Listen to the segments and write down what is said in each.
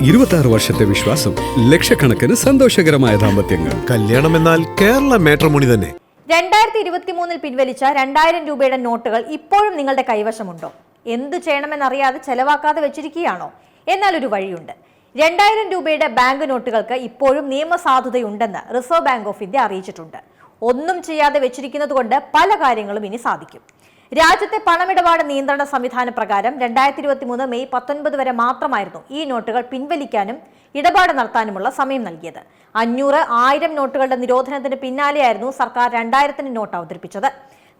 26 വർഷത്തെ വിശ്വാസം, ലക്ഷക്കണക്കിന് സന്തോഷകരമായ ദാമ്പത്യങ്ങൾ. കല്യാണം എന്നാൽ കേരള മാട്രിമോണി തന്നെ. 2023 പിൻവലിച്ച 2000 രൂപയുടെ നോട്ടുകൾ ഇപ്പോഴും നിങ്ങളുടെ കൈവശമുണ്ടോ? എന്തു ചെയ്യണമെന്നറിയാതെ ചെലവാക്കാതെ വെച്ചിരിക്കുകയാണോ? എന്നാൽ ഒരു വഴിയുണ്ട്. 2000 രൂപയുടെ ബാങ്ക് നോട്ടുകൾക്ക് ഇപ്പോഴും നിയമസാധുതയുണ്ടെന്ന് റിസർവ് ബാങ്ക് ഓഫ് ഇന്ത്യ അറിയിച്ചിട്ടുണ്ട്. ഒന്നും ചെയ്യാതെ വെച്ചിരിക്കുന്നത് കൊണ്ട് പല കാര്യങ്ങളും ഇനി സാധിക്കും. രാജ്യത്തെ പണമിടപാട് നിയന്ത്രണ സംവിധാന പ്രകാരം 2023 മെയ് 19 വരെ മാത്രമായിരുന്നു ഈ നോട്ടുകൾ പിൻവലിക്കാനും ഇടപാട് നടത്താനുമുള്ള സമയം നൽകിയത്. 500, 1000 നോട്ടുകളുടെ നിരോധനത്തിന് പിന്നാലെയായിരുന്നു സർക്കാർ 2000 നോട്ട് അവതരിപ്പിച്ചത്.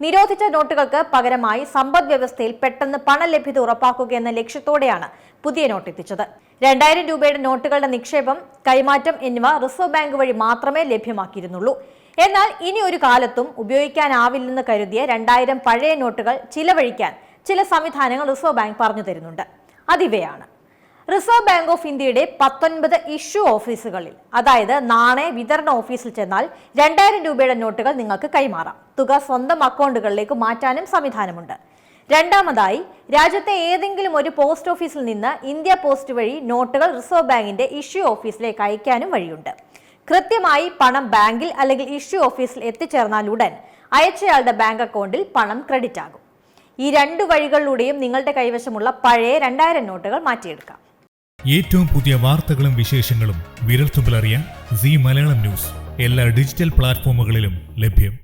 നിരോധിച്ച നോട്ടുകൾക്ക് പകരമായി സമ്പദ് വ്യവസ്ഥയിൽ പെട്ടെന്ന് പണലഭ്യത ഉറപ്പാക്കുക എന്ന ലക്ഷ്യത്തോടെയാണ് പുതിയ നോട്ട് എത്തിച്ചത്. 2000 രൂപയുടെ നോട്ടുകളുടെ നിക്ഷേപം, കൈമാറ്റം എന്നിവ റിസർവ് ബാങ്ക് വഴി മാത്രമേ ലഭ്യമാക്കിയിരുന്നുള്ളൂ. എന്നാൽ ഇനി ഒരു കാലത്തും ഉപയോഗിക്കാനാവില്ലെന്ന് കരുതിയ 2000 പഴയ നോട്ടുകൾ ചിലവഴിക്കാൻ ചില സംവിധാനങ്ങൾ റിസർവ് ബാങ്ക് പറഞ്ഞു തരുന്നുണ്ട്. അതിവയാണ്: റിസർവ് ബാങ്ക് ഓഫ് ഇന്ത്യയുടെ 19 ഇഷ്യൂ ഓഫീസുകളിൽ, അതായത് നാണയ വിതരണ ഓഫീസിൽ ചെന്നാൽ 2000 രൂപയുടെ നോട്ടുകൾ നിങ്ങൾക്ക് കൈമാറാം. തുക സ്വന്തം അക്കൗണ്ടുകളിലേക്ക് മാറ്റാനും സംവിധാനമുണ്ട്. രണ്ടാമതായി, രാജ്യത്തെ ഏതെങ്കിലും ഒരു പോസ്റ്റ് ഓഫീസിൽ നിന്ന് ഇന്ത്യ പോസ്റ്റ് വഴി നോട്ടുകൾ റിസർവ് ബാങ്കിന്റെ ഇഷ്യൂ ഓഫീസിലേക്ക് അയക്കാനും വഴിയുണ്ട്. കൃത്യമായി പണം ബാങ്കിൽ അല്ലെങ്കിൽ ഇഷ്യൂ ഓഫീസിൽ എത്തിച്ചേർന്നാൽ ഉടൻ അയച്ചയാളുടെ ബാങ്ക് അക്കൗണ്ടിൽ പണം ക്രെഡിറ്റ് ആകും. ഈ 2 വഴികളിലൂടെയും നിങ്ങളുടെ കൈവശമുള്ള പഴയ 2000 നോട്ടുകൾ മാറ്റിയെടുക്കാം. ഏറ്റവും പുതിയ വാർത്തകളും വിശേഷങ്ങളും വിരൽത്തുമ്പിലറിയാൻ സീ മലയാളം ന്യൂസ് എല്ലാ ഡിജിറ്റൽ പ്ലാറ്റ്ഫോമുകളിലും ലഭ്യം.